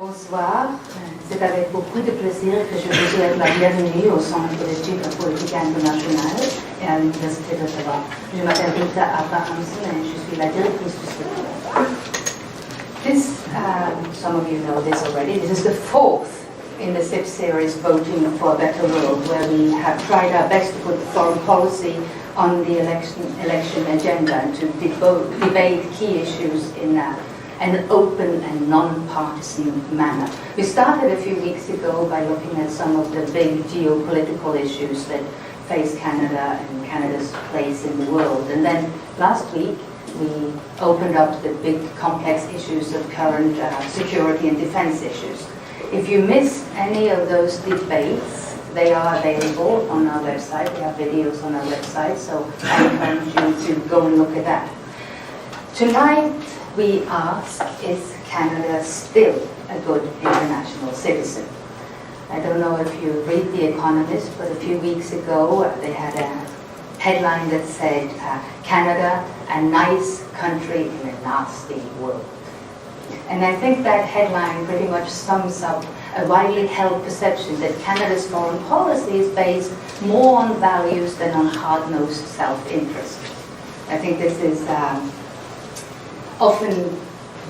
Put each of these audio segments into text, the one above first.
Bonsoir, c'est avec beaucoup de plaisir que je vous souhaite la bienvenue au Centre de géopolitique internationale et à l'Université d'Ottawa. Je m'appelle Rita Abrahamsen et je suis la directrice du CIPS. This, some of you know this already, this is the fourth in the CIPS series, Voting for a Better World, where we have tried our best to put foreign policy on the election agenda and to debate key issues in an open and non-partisan manner. We started a few weeks ago by looking at some of the big geopolitical issues that face Canada and Canada's place in the world. And then last week, we opened up the big complex issues of current security and defense issues. If you missed any of those debates, they are available on our website. We have videos on our website, so I encourage you to go and look at that. Tonight, we ask, is Canada still a good international citizen? I don't know if you read The Economist, but a few weeks ago they had a headline that said, Canada, a nice country in a nasty world. And I think that headline pretty much sums up a widely held perception that Canada's foreign policy is based more on values than on hard-nosed self-interest. I think this is often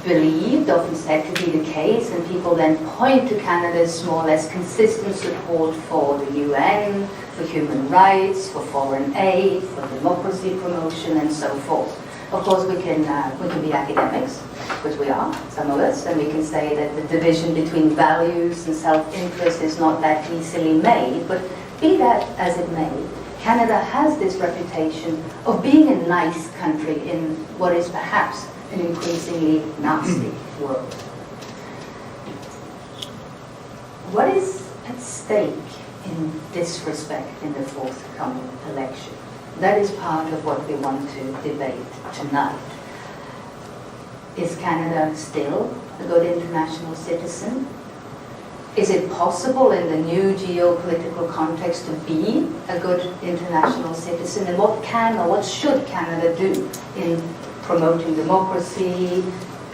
believed, often said to be the case, and people then point to Canada's more or less consistent support for the UN, for human rights, for foreign aid, for democracy promotion, and so forth. Of course, we can be academics, which we are, some of us, and we can say that the division between values and self-interest is not that easily made, but be that as it may, Canada has this reputation of being a nice country in what is perhaps an increasingly nasty world. What is at stake in this respect in the forthcoming election? That is part of what we want to debate tonight. Is Canada still a good international citizen? Is it possible in the new geopolitical context to be a good international citizen? And what can or what should Canada do in promoting democracy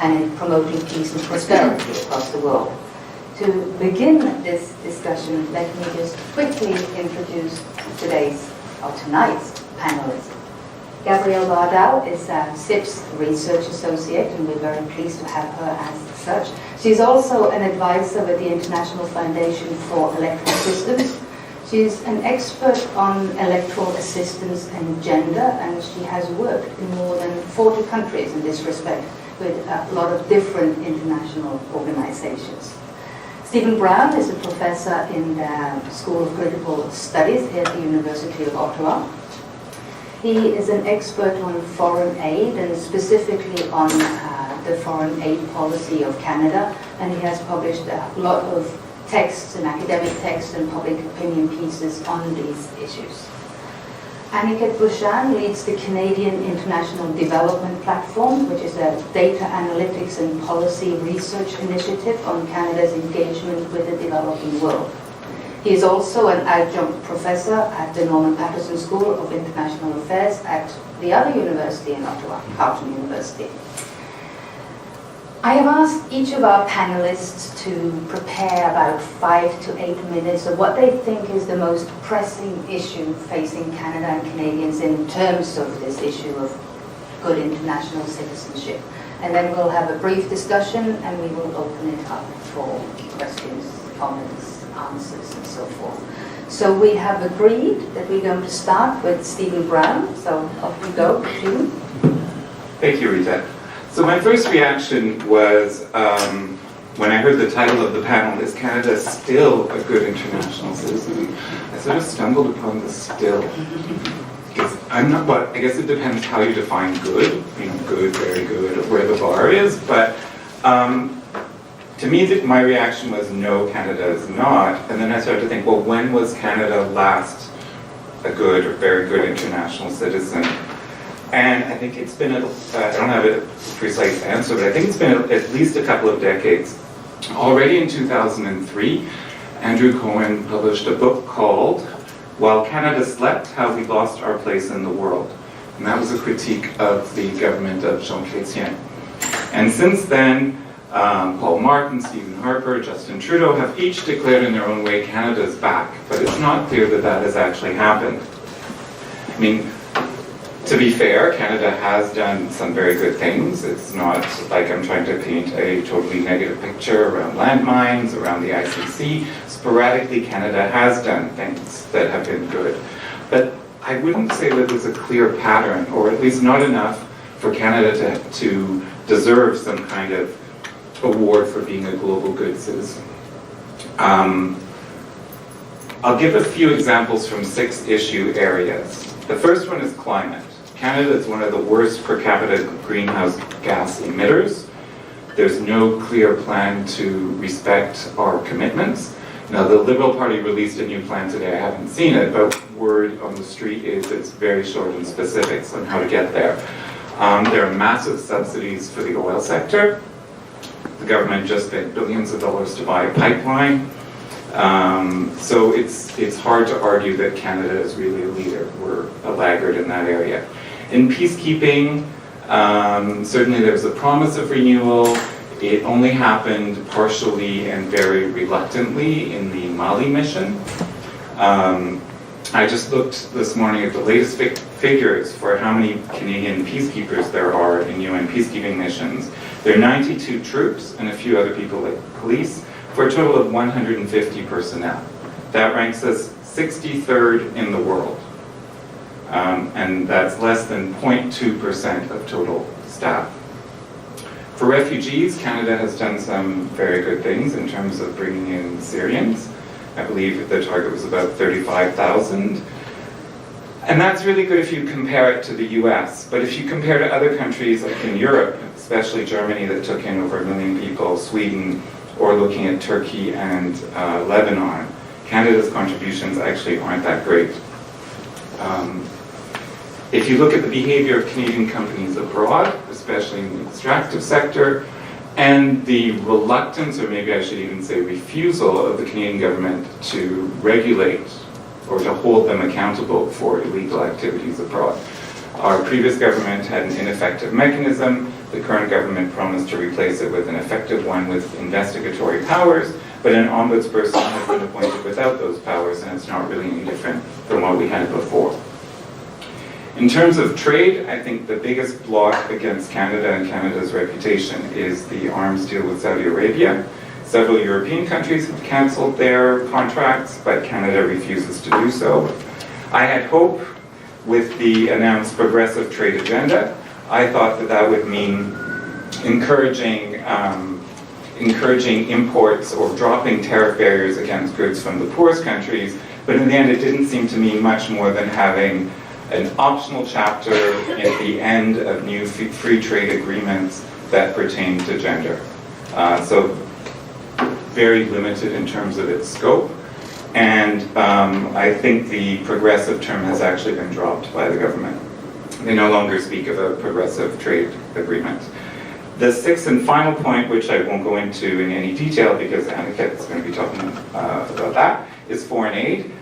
and in promoting peace and prosperity across the world? To begin this discussion, let me just quickly introduce tonight's panelist. Gabrielle Bardall is a CIPS research associate, and we're very pleased to have her as such. She's also an advisor with the International Foundation for Electoral Systems. She's an expert on electoral assistance and gender, and she has worked in more than 40 countries in this respect with a lot of different international organizations. Stephen Brown is a professor in the School of Political Studies here at the University of Ottawa. He is an expert on foreign aid and specifically on the foreign aid policy of Canada, and he has published a lot of texts and academic texts and public opinion pieces on these issues. Aniket Bhushan leads the Canadian International Development Platform, which is a data analytics and policy research initiative on Canada's engagement with the developing world. He is also an adjunct professor at the Norman Paterson School of International Affairs at the other university in Ottawa, Carleton University. I have asked each of our panelists to prepare about 5 to 8 minutes of what they think is the most pressing issue facing Canada and Canadians in terms of this issue of good international citizenship. And then we'll have a brief discussion and we will open it up for questions, comments, answers, and so forth. So we have agreed that we're going to start with Stephen Brown. So off we go, Stephen. Thank you, Rita. So my first reaction was when I heard the title of the panel, is Canada still a good international citizen? I sort of stumbled upon the still. Because I'm not, well, I guess it depends how you define good, good, very good, or where the bar is, but to me, my reaction was no, Canada is not. And then I started to think, well, when was Canada last a good or very good international citizen? And I think it's been, I don't have a precise answer, but I think it's been at least a couple of decades. Already in 2003, Andrew Cohen published a book called While Canada Slept, How We Lost Our Place in the World. And that was a critique of the government of Jean Chrétien. And since then, Paul Martin, Stephen Harper, Justin Trudeau have each declared in their own way Canada's back, but it's not clear that that has actually happened. I mean, to be fair, Canada has done some very good things. It's not like I'm trying to paint a totally negative picture around landmines, around the ICC. Sporadically, Canada has done things that have been good. But I wouldn't say that there's a clear pattern, or at least not enough for Canada to deserve some kind of award for being a global good citizen. I'll give a few examples from 6 issue areas. The first one is climate. Canada is one of the worst per capita greenhouse gas emitters. There's no clear plan to respect our commitments. Now, the Liberal Party released a new plan today. I haven't seen it, but word on the street is it's very short on specifics on how to get there. There are massive subsidies for the oil sector. The government just spent billions of dollars to buy a pipeline. So it's hard to argue that Canada is really a leader. We're a laggard in that area. In peacekeeping, certainly there was a promise of renewal. It only happened partially and very reluctantly in the Mali mission. I just looked this morning at the latest figures for how many Canadian peacekeepers there are in UN peacekeeping missions. There are 92 troops and a few other people like police, for a total of 150 personnel. That ranks us 63rd in the world. And that's less than 0.2% of total staff. For refugees, Canada has done some very good things in terms of bringing in Syrians. I believe the target was about 35,000. And that's really good if you compare it to the US. But if you compare to other countries like in Europe, especially Germany that took in over 1 million people, Sweden, or looking at Turkey and Lebanon, Canada's contributions actually aren't that great. If you look at the behavior of Canadian companies abroad, especially in the extractive sector, and the reluctance, or maybe I should even say refusal, of the Canadian government to regulate or to hold them accountable for illegal activities abroad. Our previous government had an ineffective mechanism. The current government promised to replace it with an effective one with investigatory powers, but an ombudsperson has been appointed without those powers, and it's not really any different from what we had before. In terms of trade, I think the biggest block against Canada and Canada's reputation is the arms deal with Saudi Arabia. Several European countries have cancelled their contracts, but Canada refuses to do so. I had hope with the announced progressive trade agenda. I thought that that would mean encouraging imports or dropping tariff barriers against goods from the poorest countries, but in the end it didn't seem to mean much more than having an optional chapter at the end of new free trade agreements that pertain to gender. So very limited in terms of its scope. And I think the progressive term has actually been dropped by the government. They no longer speak of a progressive trade agreement. The sixth and final point, which I won't go into in any detail because Annika is going to be talking about that, is foreign aid.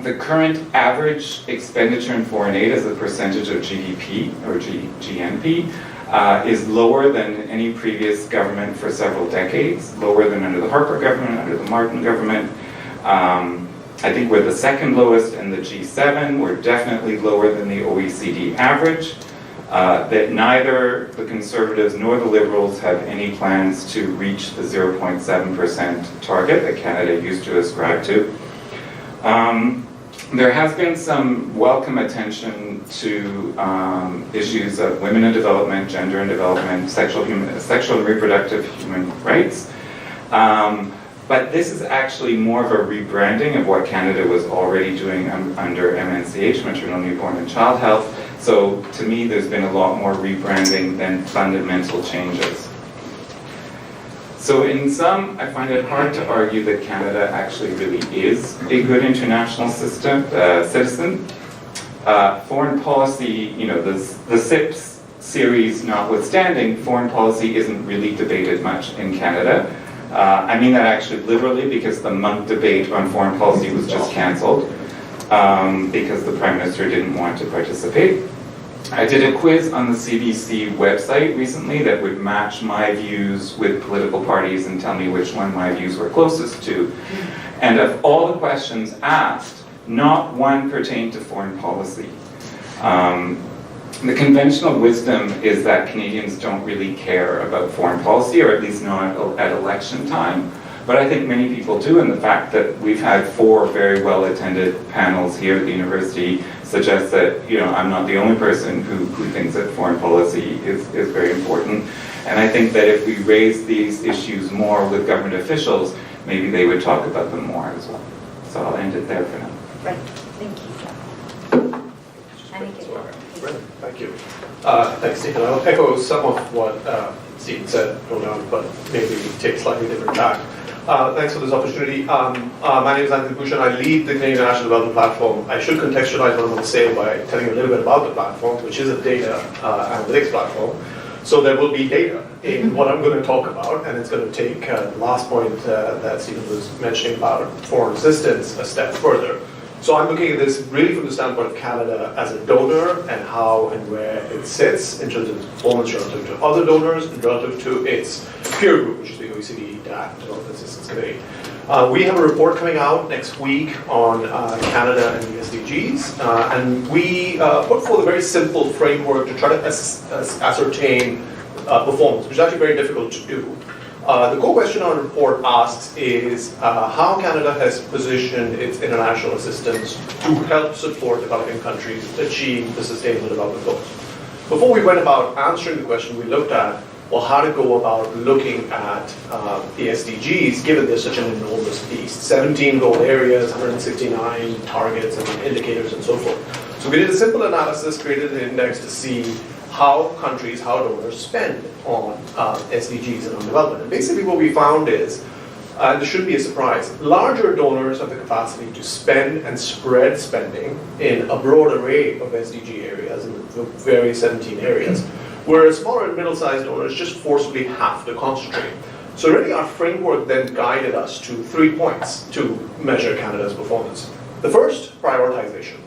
The current average expenditure in foreign aid as a percentage of GDP, or GNP, is lower than any previous government for several decades, lower than under the Harper government, under the Martin government. I think we're the second lowest in the G7. We're definitely lower than the OECD average. That neither the Conservatives nor the Liberals have any plans to reach the 0.7% target that Canada used to ascribe to. There has been some welcome attention to issues of women in development, gender in development, sexual and reproductive human rights. But this is actually more of a rebranding of what Canada was already doing under MNCH, maternal, newborn, and child health. So to me, there's been a lot more rebranding than fundamental changes. So in sum, I find it hard to argue that Canada actually really is a good international citizen. Foreign policy, the CIPS series notwithstanding, foreign policy isn't really debated much in Canada. I mean that actually literally because the month debate on foreign policy was just cancelled because the Prime Minister didn't want to participate. I did a quiz on the CBC website recently that would match my views with political parties and tell me which one my views were closest to. And of all the questions asked, not one pertained to foreign policy. The conventional wisdom is that Canadians don't really care about foreign policy, or at least not at election time. But I think many people do, and the fact that we've had 4 very well-attended panels here at the university suggests that, you know, I'm not the only person who thinks that foreign policy is very important. And I think that if we raise these issues more with government officials, maybe they would talk about them more as well. So I'll end it there for now. Right, thank you. Thank you. Thanks, Stephen. I'll echo some of what Stephen said, no doubt, but maybe take a slightly different tack. Thanks for this opportunity. My name is Anthony Bhushan. I lead the Canadian National Development Platform. I should contextualize what I'm going to say by telling you a little bit about the platform, which is a data analytics platform. So there will be data in what I'm going to talk about, and it's going to take the last point that Stephen was mentioning about foreign assistance a step further. So I'm looking at this really from the standpoint of Canada as a donor and how and where it sits in terms of its performance relative to other donors and relative to its peer group, which is the OECD DAC Development Assistance Committee. We have a report coming out next week on Canada and the SDGs, and we put forth a very simple framework to try to ascertain performance, which is actually very difficult to do. The core question our report asks is how Canada has positioned its international assistance to help support developing countries achieve the Sustainable Development Goals. Before we went about answering the question, we looked at, well, how to go about looking at the SDGs, given there's such an enormous beast. 17 goal areas, 169 targets and indicators and so forth. So we did a simple analysis, created an index to see how countries, how donors spend on SDGs and on development. And basically what we found is, and this shouldn't be a surprise, larger donors have the capacity to spend and spread spending in a broad array of SDG areas, in the various 17 areas, whereas smaller and middle-sized donors just forcibly have to concentrate. So really our framework then guided us to 3 points to measure Canada's performance. The first, prioritization.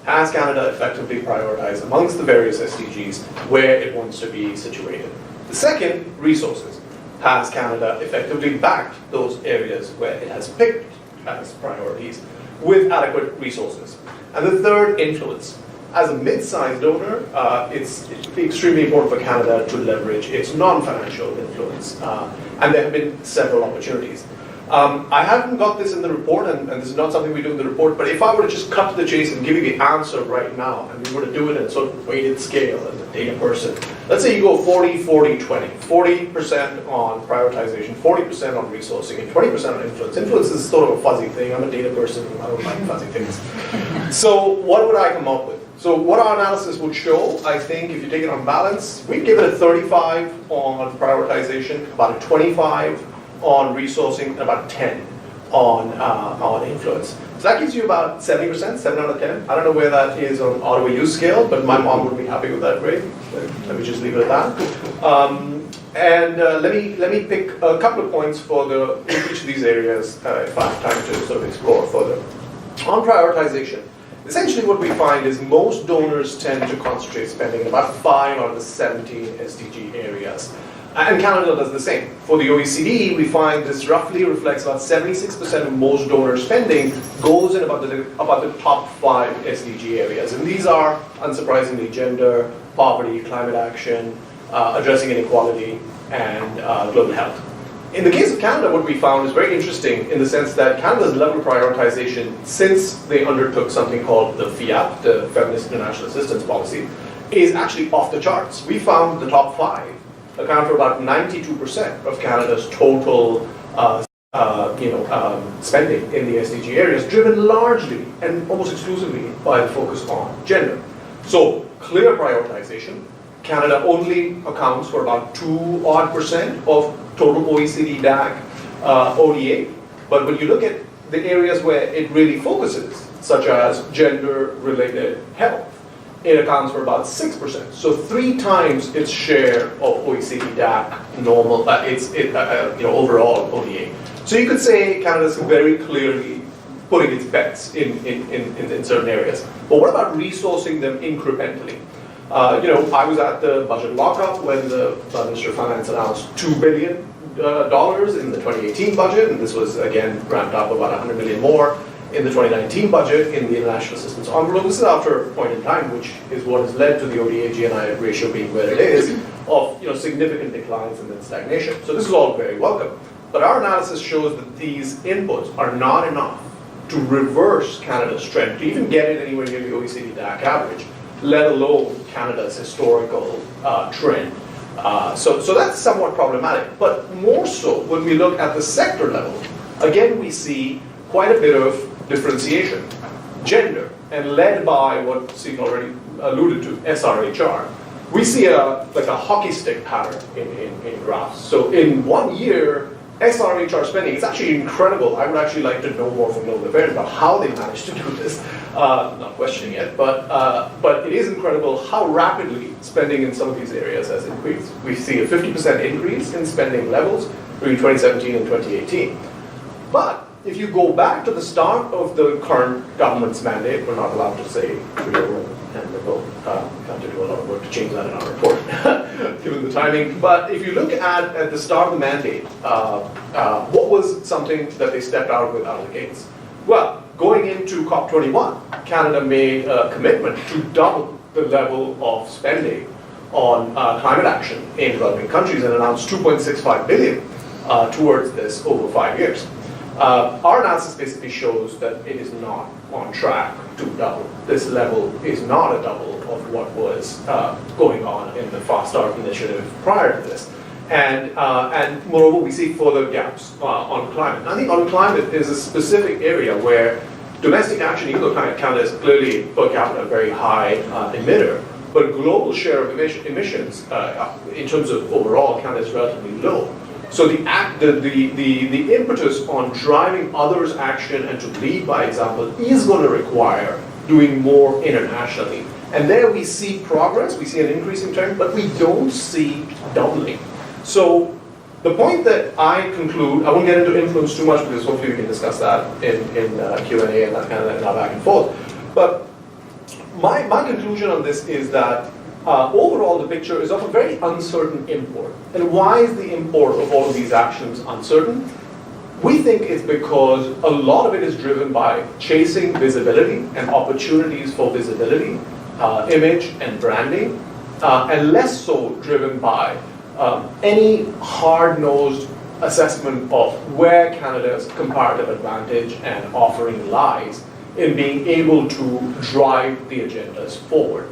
Has Canada effectively prioritized amongst the various SDGs where it wants to be situated? The second, resources. Has Canada effectively backed those areas where it has picked as priorities with adequate resources? And the third, influence. As a mid-sized donor, it's extremely important for Canada to leverage its non-financial influence. And there have been several opportunities. I haven't got this in the report, and this is not something we do in the report, but if I were to just cut to the chase and give you the answer right now, and we were to do it in a sort of weighted scale as a data person, let's say you go 40, 40, 20. 40% on prioritization, 40% on resourcing, and 20% on influence. Influence is sort of a fuzzy thing. I'm a data person, I don't like fuzzy things. So what would I come up with? So what our analysis would show, I think, if you take it on balance, we'd give it a 35 on prioritization, about a 25 on resourcing, and about 10 on influence. So that gives you about 70%, 7 out of 10. I don't know where that is on Ottawa use scale, but my mom would be happy with that grade. Let me just leave it at that. Let me pick a couple of points for each of these areas if I have time to sort of explore further. On prioritization, essentially what we find is most donors tend to concentrate spending in about 5 out of the 17 SDG areas. And Canada does the same. For the OECD, we find this roughly reflects about 76% of most donor spending goes in about the top 5 SDG areas. And these are, unsurprisingly, gender, poverty, climate action, addressing inequality, and global health. In the case of Canada, what we found is very interesting in the sense that Canada's level of prioritization, since they undertook something called the FIAP, the Feminist International Assistance Policy, is actually off the charts. We found the top 5 account for about 92% of Canada's total spending in the SDG areas, driven largely and almost exclusively by the focus on gender. So clear prioritization. Canada only accounts for about 2% of total OECD DAC ODA, but when you look at the areas where it really focuses, such as gender-related health, it accounts for about 6%. So 3 times its share of OECD DAC normal, overall ODA. So you could say Canada's very clearly putting its bets in certain areas. But what about resourcing them incrementally? I was at the budget lockup when the Minister of Finance announced $2 billion in the 2018 budget, and this was again ramped up about $100 million more in the 2019 budget in the international assistance envelope. This is after a point in time, which is what has led to the ODA-GNI ratio being where it is, of significant declines and then stagnation. So this is all very welcome. But our analysis shows that these inputs are not enough to reverse Canada's trend, to even get it anywhere near the OECD DAC average, let alone Canada's historical trend. So that's somewhat problematic. But more so, when we look at the sector level, again we see quite a bit of differentiation. Gender, and led by what Stephen already alluded to, SRHR. We see a hockey stick pattern in graphs. So in 1 year, SRHR spending, it's actually incredible. I would actually like to know more from global affairs about how they managed to do this. Not questioning it, but it is incredible how rapidly spending in some of these areas has increased. We see a 50% increase in spending levels between 2017 and 2018. But if you go back to the start of the current government's mandate, we're not allowed to say real, and we'll have to do a lot of work to change that in our report, given the timing. But if you look at the start of the mandate, what was something that they stepped out with out of the gates? Well, going into COP21, Canada made a commitment to double the level of spending on climate action in developing countries and announced $2.65 billion towards this over 5 years. Our analysis basically shows that it is not on track to double. This level is not a double of what was going on in the Fast Start initiative prior to this. And moreover, we see further gaps on climate. I think on climate is a specific area where domestic action, even though Canada is clearly per capita a very high emitter, but global share of emissions in terms of overall, Canada is relatively low. So the impetus on driving others' action and to lead by example is going to require doing more internationally. And there we see progress, we see an increasing trend, but we don't see doubling. So the point that I conclude, I won't get into influence too much because hopefully we can discuss that in Q&A and that kind of back and forth. But my conclusion on this is that overall, the picture is of a very uncertain import. And why is the import of all of these actions uncertain? We think it's because a lot of it is driven by chasing visibility and opportunities for visibility, image and branding, and less so driven by any hard-nosed assessment of where Canada's comparative advantage and offering lies in being able to drive the agendas forward.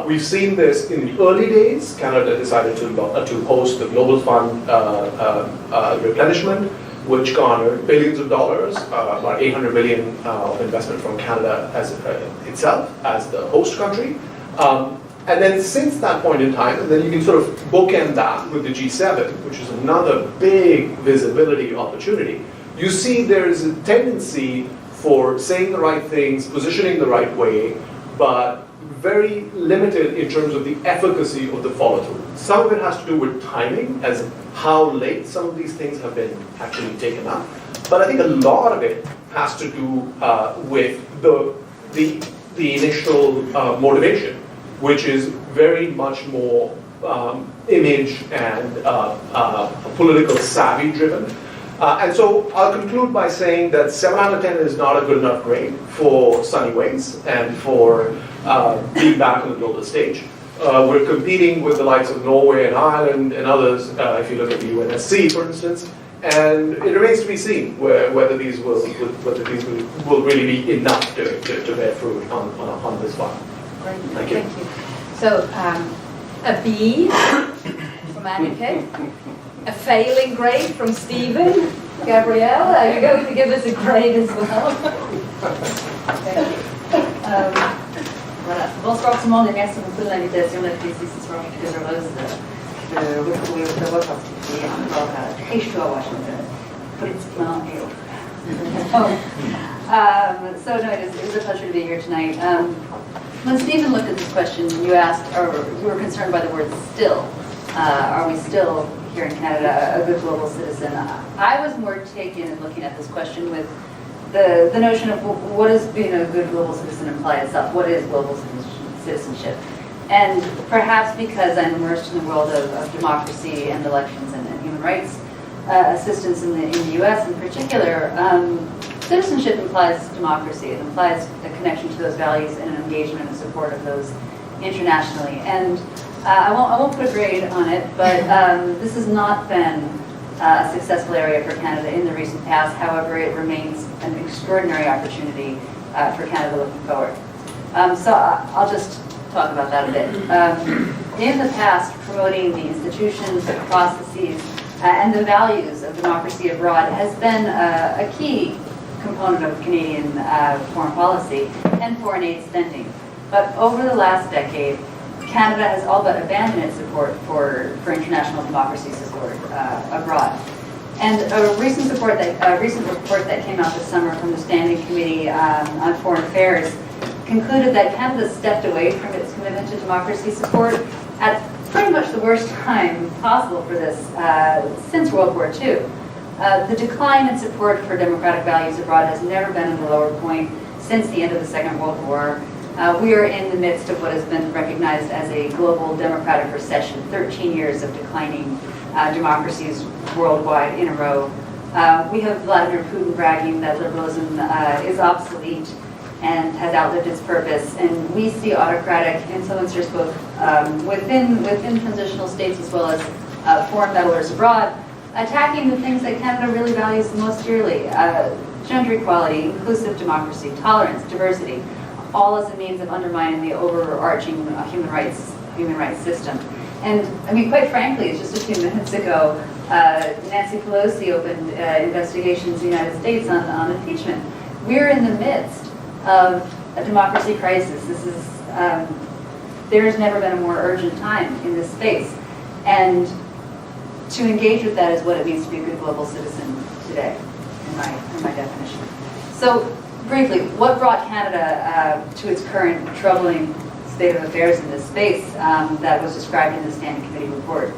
We've seen this in the early days. Canada decided to host the Global Fund replenishment, which garnered billions of dollars, about $800 million of investment from Canada as itself as the host country. And then since that point in time, and then you can sort of bookend that with the G7, which is another big visibility opportunity, you see there is a tendency for saying the right things, positioning the right way, but very limited in terms of the efficacy of the follow-through. Some of it has to do with timing, as how late some of these things have been actually taken up. But I think a lot of it has to do with the initial motivation, which is very much more image and political savvy driven. And so I'll conclude by saying that 7 out of 10 is not a good enough grade for Sunny Ways and for being back on the global stage. We're competing with the likes of Norway and Ireland and others, if you look at the UNSC, for instance, and it remains to be seen whether these will really be enough to bear fruit on this fund. Great. Thank you. So, a B from Annika, a failing grade from Stephen. Gabrielle, are you going to give us a grade as well? Voilà. Bonsoir tout le monde et merci beaucoup de l'invitation d'être ici ce soir. Je suis très heureuse de retrouver Ottawa particulier encore très chaud à Washington, politiquement et autrement. So no, it is a pleasure to be here tonight. When Stephen looked at this question, you asked, or you were concerned by the word still. Are we still here in Canada a good global citizen? I was more taken in looking at this question with the notion of what does being a good global citizen imply itself? What is global citizenship? And perhaps because I'm immersed in the world of democracy and elections and human rights assistance in the US in particular, citizenship implies democracy. It implies a connection to those values and an engagement and support of those internationally. And I won't put a grade on it, but this has not been a successful area for Canada in the recent past. However, it remains an extraordinary opportunity for Canada looking forward. So I'll just talk about that a bit. In the past, promoting the institutions, the processes, and the values of democracy abroad has been a key component of Canadian foreign policy and foreign aid spending. But over the last decade, Canada has all but abandoned its support for international democracy support abroad. And a recent report that came out this summer from the Standing Committee on Foreign Affairs concluded that Canada stepped away from its commitment to democracy support at pretty much the worst time possible for this since World War II. The decline in support for democratic values abroad has never been at a lower point since the end of the Second World War. We are in the midst of what has been recognized as a global democratic recession, 13 years of declining democracies worldwide in a row. We have Vladimir Putin bragging that liberalism is obsolete and has outlived its purpose, and we see autocratic influencers both within transitional states as well as foreign meddlers abroad, attacking the things that Canada really values most dearly: gender equality, inclusive democracy, tolerance, diversity, all as a means of undermining the overarching human rights system. And I mean, quite frankly, just a few minutes ago, Nancy Pelosi opened investigations in the United States on impeachment. We're in the midst of a democracy crisis. This is there has never been a more urgent time in this space, and to engage with that is what it means to be a good global citizen today, in my definition. So briefly, what brought Canada to its current troubling state of affairs in this space that was described in the Standing Committee report?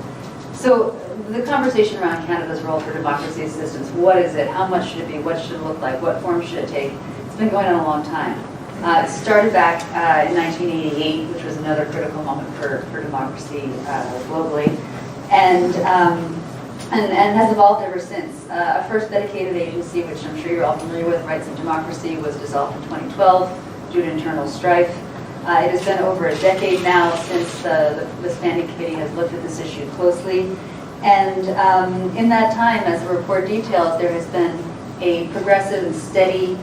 So the conversation around Canada's role for democracy assistance, what is it, how much should it be, what should it look like, what form should it take? It's been going on a long time. It started back in 1988, which was another critical moment for democracy globally, and has evolved ever since. A first dedicated agency, which I'm sure you're all familiar with, Rights and Democracy, was dissolved in 2012 due to internal strife. It has been over a decade now since the Standing Committee has looked at this issue closely. And in that time, as the report details, there has been a progressive and steady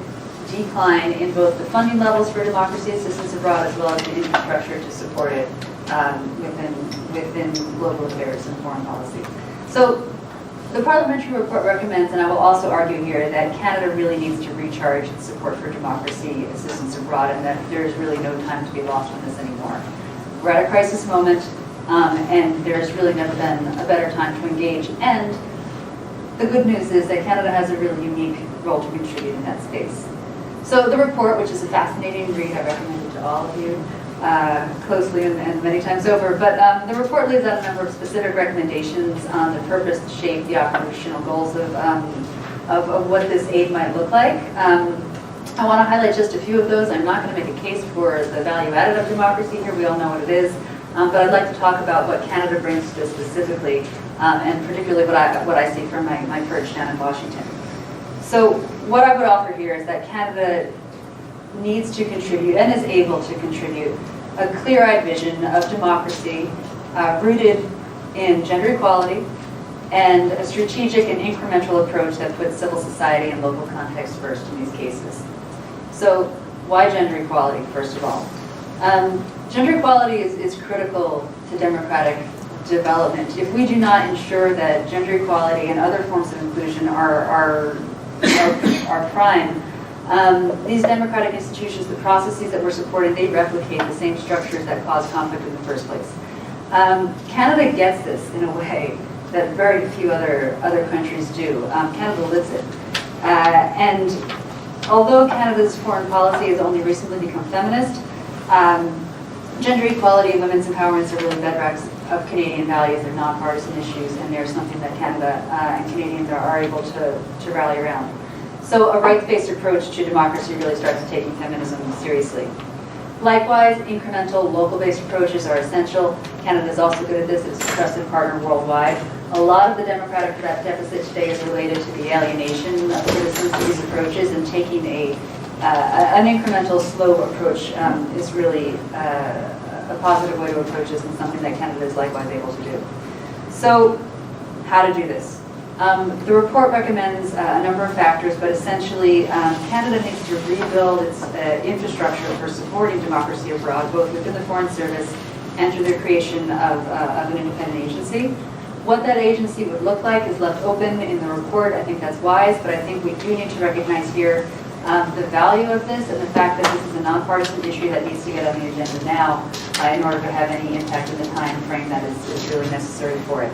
decline in both the funding levels for democracy assistance abroad as well as the infrastructure to support it within global affairs and foreign policy. So the parliamentary report recommends, and I will also argue here, that Canada really needs to recharge its support for democracy assistance abroad, and that there is really no time to be lost on this anymore. We're at a crisis moment, and there's really never been a better time to engage. And the good news is that Canada has a really unique role to contribute in that space. So the report, which is a fascinating read, I recommend it to all of you closely and many times over, but the report lays out a number of specific recommendations on the purpose, the shape, the operational goals of what this aid might look like. I want to highlight just a few of those. I'm not going to make a case for the value added of democracy here. We all know what it is. But I'd like to talk about what Canada brings to it specifically, and particularly what I see from my perch down in Washington. So what I would offer here is that Canada needs to contribute and is able to contribute a clear-eyed vision of democracy rooted in gender equality and a strategic and incremental approach that puts civil society and local context first in these cases. So why gender equality, first of all? Gender equality is critical to democratic development. If we do not ensure that gender equality and other forms of inclusion are prime, these democratic institutions, the processes that we're supporting, they replicate the same structures that cause conflict in the first place. Canada gets this in a way that very few other countries do. Canada lives it. And although Canada's foreign policy has only recently become feminist, gender equality and women's empowerment are really bedrocks of Canadian values. They're nonpartisan issues, and they're something that Canada and Canadians are able to rally around. So a rights-based approach to democracy really starts taking feminism seriously. Likewise, incremental, local-based approaches are essential. Canada is also good at this. It's a trusted partner worldwide. A lot of the democratic deficit today is related to the alienation of citizens to these approaches, and taking an incremental, slow approach is really a positive way to approach this, and something that Canada is likewise able to do. So, how to do this? The report recommends a number of factors, but essentially Canada needs to rebuild its infrastructure for supporting democracy abroad, both within the Foreign Service and through the creation of an independent agency. What that agency would look like is left open in the report. I think that's wise, but I think we do need to recognize here the value of this and the fact that this is a nonpartisan issue that needs to get on the agenda now in order to have any impact in the time frame that is really necessary for it.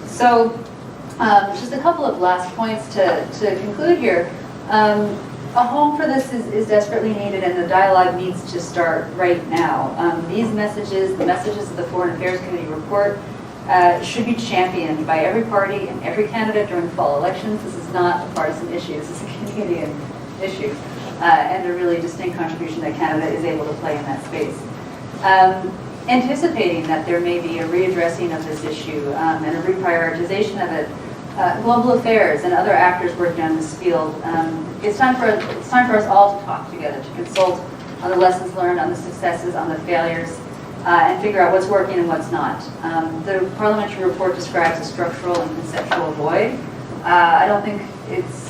So, just a couple of last points to conclude here. A home for this is desperately needed, and the dialogue needs to start right now. These messages, the messages of the Foreign Affairs Committee report, should be championed by every party and every candidate during fall elections. This is not a partisan issue, this is a Canadian issue, and a really distinct contribution that Canada is able to play in that space. Anticipating that there may be a readdressing of this issue and a reprioritization of it, global affairs and other actors working on this field, it's time for us all to talk together, to consult on the lessons learned, on the successes, on the failures, and figure out what's working and what's not. The parliamentary report describes a structural and conceptual void. I don't think it's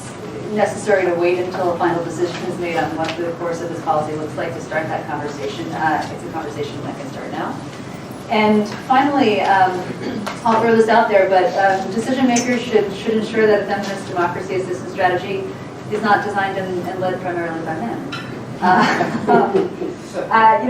necessary to wait until a final decision is made on what the course of this policy looks like to start that conversation. It's a conversation that can start now. And finally, I'll throw this out there, but decision makers should ensure that a feminist democracy assistance strategy is not designed and led primarily by men.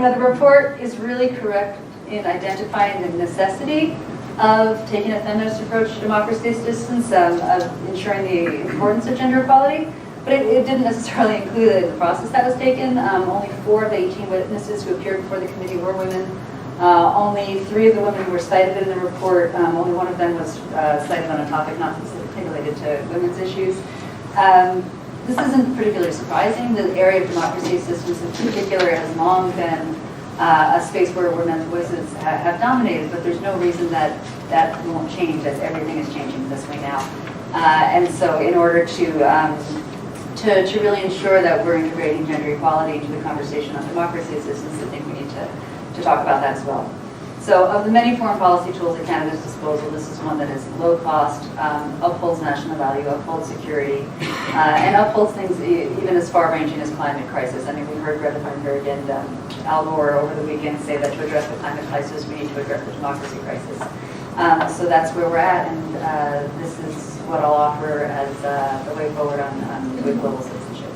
The report is really correct in identifying the necessity of taking a feminist approach to democracy assistance, of ensuring the importance of gender equality, but it didn't necessarily include it in the process that was taken. Only 4 of the 18 witnesses who appeared before the committee were women. Only 3 of the women who were cited in the report, only one of them was cited on a topic not specifically related to women's issues. This isn't particularly surprising. The area of democracy assistance in particular has long been a space where women's voices have dominated, but there's no reason that won't change, as everything is changing this way now. And so in order to really ensure that we're integrating gender equality into the conversation on democracy assistance, I think we need to talk about that as well. So of the many foreign policy tools at Canada's disposal, this is one that is low cost, upholds national value, upholds security, and upholds things even as far-ranging as climate crisis. I mean, we heard Greta Thunberg and Al Gore over the weekend say that to address the climate crisis, we need to address the democracy crisis. So that's where we're at, and this is what I'll offer as the way forward on global citizenship.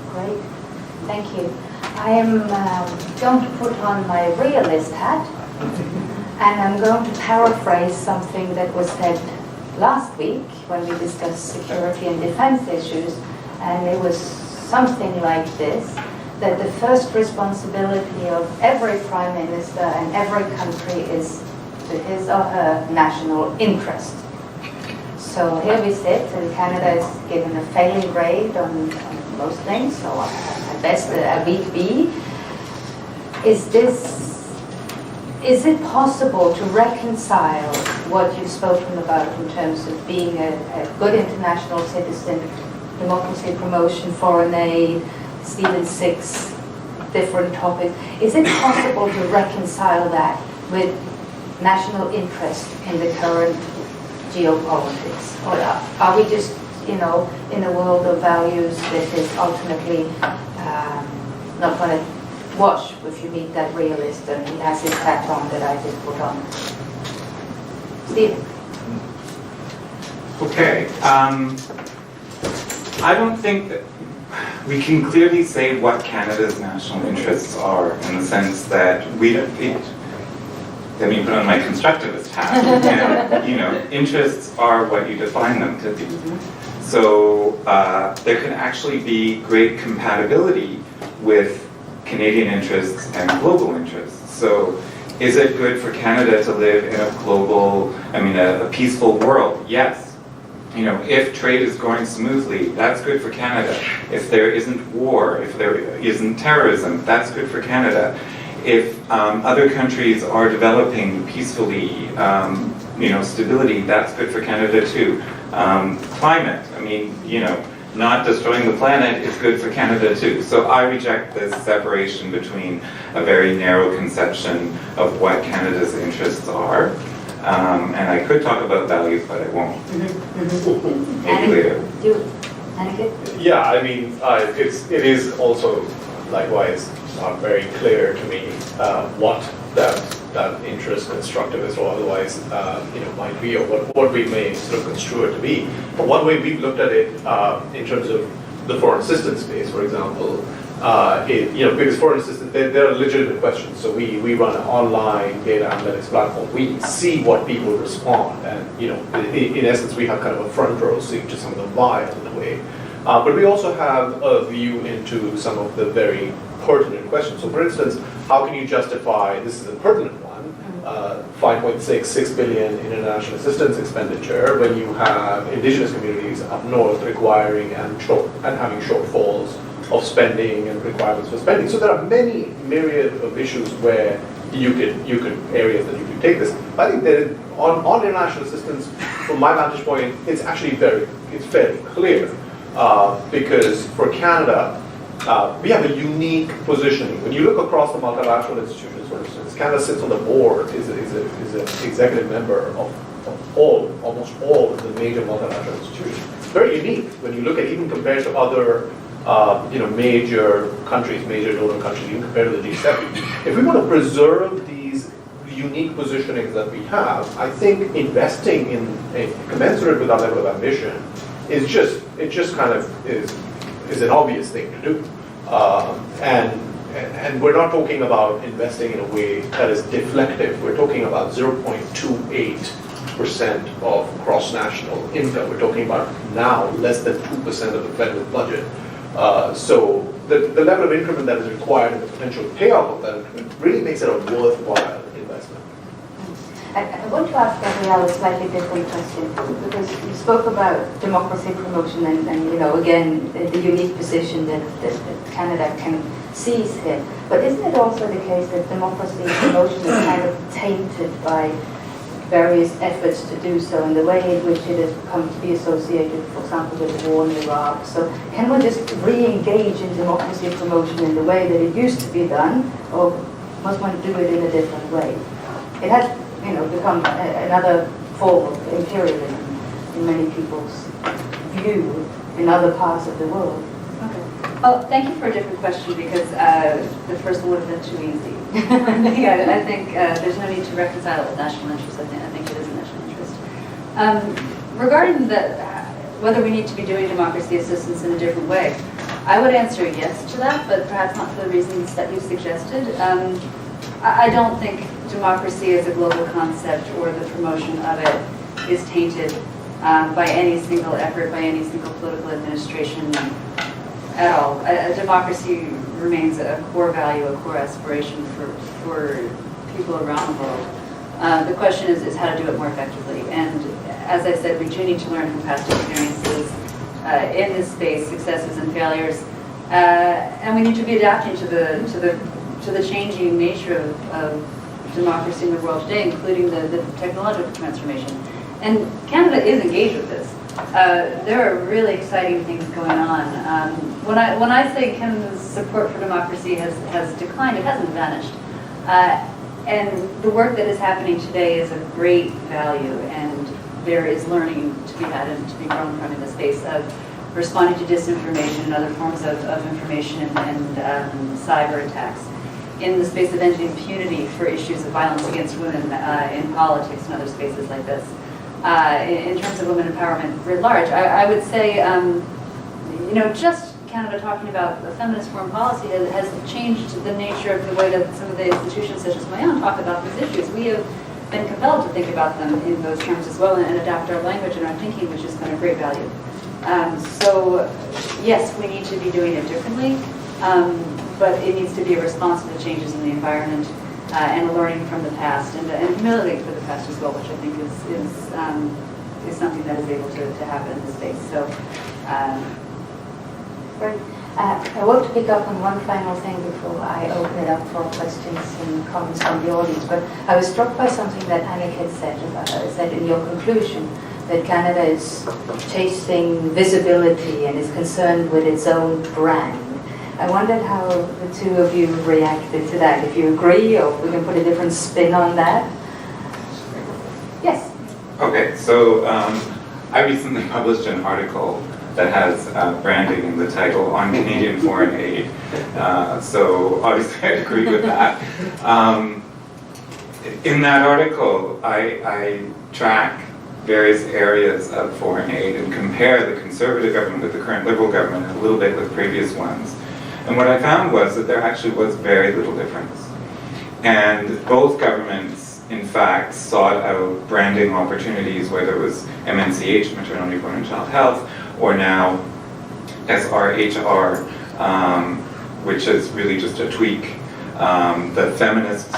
Great, thank you. I am going to put on my realist hat, and I'm going to paraphrase something that was said last week when we discussed security and defense issues, and it was something like this, that the first responsibility of every prime minister and every country is to his or her national interest. So here we sit, and Canada is given a failing grade on most things, so at best a weak B. Is it possible to reconcile what you've spoken about in terms of being a good international citizen, democracy promotion, foreign aid, Stephen 6, different topics? Is it possible to reconcile that with national interest in the current geopolitics? Or are we just, in a world of values that is ultimately not going to wash if you meet that realist and he has his hat on that I just put on? Steve? Okay. I don't think that we can clearly say what Canada's national interests are, in the sense that let me put on my constructivist hat, and, interests are what you define them to be. So there can actually be great compatibility with Canadian interests and global interests. So is it good for Canada to live in a global, a peaceful world? Yes. if trade is going smoothly, that's good for Canada. If there isn't war, if there isn't terrorism, that's good for Canada. If other countries are developing peacefully, stability, that's good for Canada too. Climate, not destroying the planet is good for Canada too. So I reject this separation between a very narrow conception of what Canada's interests are. And I could talk about values, but I won't. Maybe later. Yeah, it is also likewise not very clear to me what that interest, constructivist or otherwise, might be, or what we may sort of construe it to be. But one way we've looked at it in terms of the foreign assistance space, for example, because foreign assistance, there are legitimate questions. So we run an online data analytics platform. We see what people respond, and in essence, we have kind of a front row seat to some of the vile in a way. But we also have a view into some of the very pertinent questions. So, for instance, how can you justify, this is a pertinent one, 5.6 billion in international assistance expenditure when you have indigenous communities up north requiring and having shortfalls of spending and requirements for spending. So there are many myriad of issues where you could areas that you could take this. I think that on international assistance, from my vantage point, it's actually fairly clear because for Canada, we have a unique positioning. When you look across the multilateral institutions, for instance, Canada sits on the board, is an executive member of almost all of the major multilateral institutions. Very unique when you look at, even compared to other major countries, major donor countries, even compared to the G7. If we want to preserve these unique positionings that we have, I think investing in a commensurate with our level of ambition is just kind of is an obvious thing to do. And we're not talking about investing in a way that is deflective. We're talking about 0.28% of cross-national income. We're talking about now less than 2% of the federal budget. So the level of increment that is required and the potential payoff of that increment really makes it a worthwhile investment. I want to ask Gabrielle a slightly different question, because you spoke about democracy promotion and again, the unique position that Canada can seize here. But isn't it also the case that democracy promotion is kind of tainted by various efforts to do so, and the way in which it has come to be associated, for example, with the war in Iraq? So can one just re-engage in democracy promotion in the way that it used to be done, or must one do it in a different way? It has become another form of imperialism in many people's view in other parts of the world. Okay. Well, thank you for a different question, because the first one would have been too easy. I think there's no need to reconcile it with national interest. I think it is a national interest. Regarding whether we need to be doing democracy assistance in a different way, I would answer yes to that, but perhaps not for the reasons that you suggested. I don't think democracy as a global concept or the promotion of it is tainted by any single effort, by any single political administration at all. Democracy remains a core value, a core aspiration for people around the world. The question is how to do it more effectively. And as I said, we do need to learn from past experiences in this space, successes and failures, and we need to be adapting to the changing nature of democracy in the world today, including the technological transformation. And Canada is engaged with this. There are really exciting things going on. When I say Canada's support for democracy has declined, it hasn't vanished. And the work that is happening today is of great value, and there is learning to be had and to be grown from in the space of responding to disinformation and other forms of information and cyber attacks. In the space of ending impunity for issues of violence against women in politics and other spaces like this. In terms of women empowerment writ large, I would say, just Canada talking about a feminist foreign policy has changed the nature of the way that some of the institutions such as my own talk about these issues. We have been compelled to think about them in those terms as well and adapt our language and our thinking, which has been of great value. So yes, we need to be doing it differently. But it needs to be a response to the changes in the environment and learning from the past and humility for the past as well, which I think is is something that is able to happen in the space. So, Great. I want to pick up on one final thing before I open it up for questions and comments from the audience. But I was struck by something that Annick had said in your conclusion, that Canada is chasing visibility and is concerned with its own brand. I wondered how the two of you reacted to that. If you agree, or we can put a different spin on that. Yes. Okay, so I recently published an article that has branding in the title on Canadian foreign aid. So obviously I agree with that. In that article, I track various areas of foreign aid and compare the Conservative government with the current Liberal government and a little bit with previous ones. And what I found was that there actually was very little difference. And both governments, in fact, sought out branding opportunities, whether it was MNCH, maternal, newborn, and child health, or now SRHR, which is really just a tweak. The feminist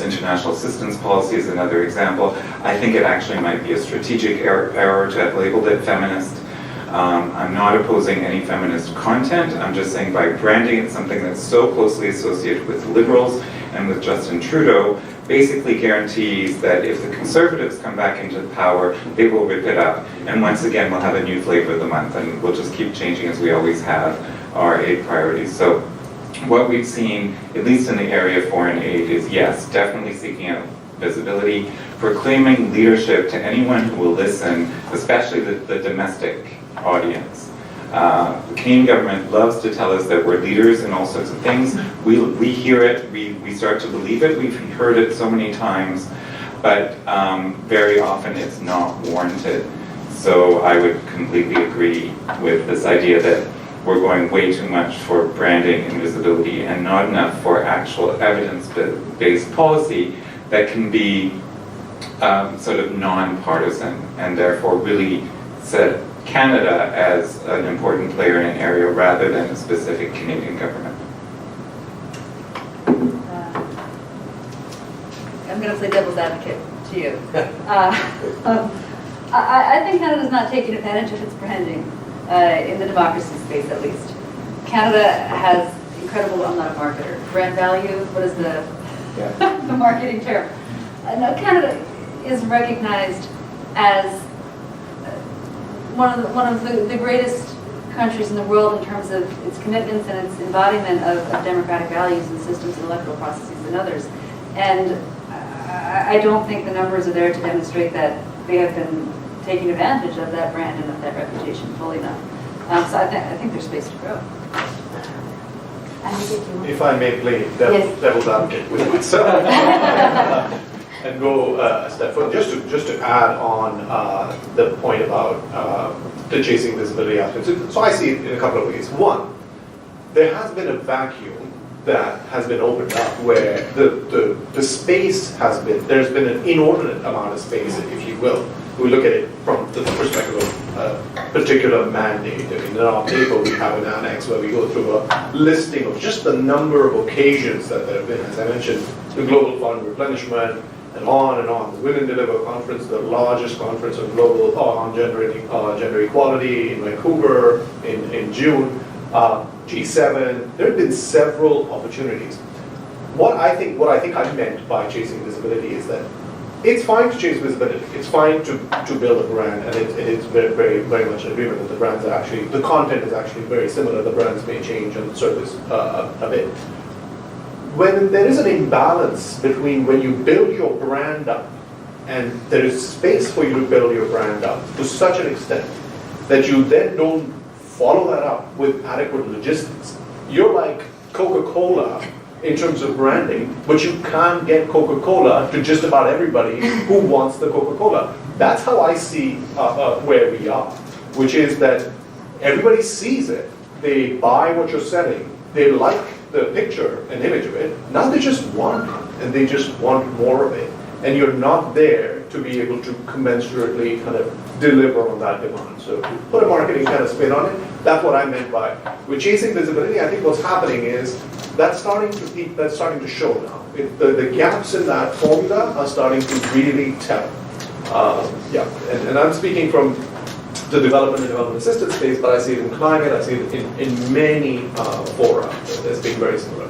international assistance policy is another example. I think it actually might be a strategic error to have labeled it feminist. I'm not opposing any feminist content. I'm just saying by branding it something that's so closely associated with liberals and with Justin Trudeau, basically guarantees that if the Conservatives come back into power, they will rip it up. And once again, we'll have a new flavor of the month, and we'll just keep changing, as we always have, our aid priorities. So what we've seen, at least in the area of foreign aid, is yes, definitely seeking out visibility, proclaiming leadership to anyone who will listen, especially the domestic audience. The Canadian government loves to tell us that we're leaders in all sorts of things. We hear it, we start to believe it, we've heard it so many times, but very often it's not warranted. So I would completely agree with this idea that we're going way too much for branding and visibility and not enough for actual evidence-based policy that can be sort of non-partisan and therefore really set Canada as an important player in an area rather than a specific Canadian government. I'm going to play devil's advocate to you. I think Canada's not taking advantage of its branding, in the democracy space at least. Canada has incredible, I'm not a marketer, brand value, what is the, the marketing term? No, Canada is recognized as one of the greatest countries in the world in terms of its commitments and its embodiment of democratic values and systems and electoral processes and others. And I don't think the numbers are there to demonstrate that they have been taking advantage of that brand and of that reputation fully enough. So I think there's space to grow. If I may play devil's advocate with myself and go a step further, just to add on the point about the chasing visibility aspect. So I see it in a couple of ways. One, there has been a vacuum that has been opened up where the space has been, there's been an inordinate amount of space, if you will. We look at it from the perspective of a particular mandate. I mean, in our paper we have an annex where we go through a listing of just the number of occasions that there have been. As I mentioned, the Global Fund replenishment, and on and on. The Women Deliver Conference, the largest conference on global on gender equality in Vancouver in June, G7. There have been several opportunities. What I think I meant by chasing visibility is that it's fine to chase visibility. It's fine to build a brand, and it is very, very, very much an agreement that the brands are actually, the content is actually very similar. The brands may change on the surface a bit. When there is an imbalance between when you build your brand up and there is space for you to build your brand up to such an extent that you then don't follow that up with adequate logistics, you're like Coca-Cola in terms of branding, but you can't get Coca-Cola to just about everybody who wants the Coca-Cola. That's how I see where we are, which is that everybody sees it. They buy what you're selling. They like the picture and image of it. Now they just want it, and they just want more of it. And you're not there to be able to commensurately kind of deliver on that demand. So to put a marketing kind of spin on it, that's what I meant by, with chasing visibility, I think what's happening is that's starting to show now. The gaps in that formula are starting to really tell. Yeah, and I'm speaking from the development and development assistance space, but I see it in climate, I see it in many fora as being very similar.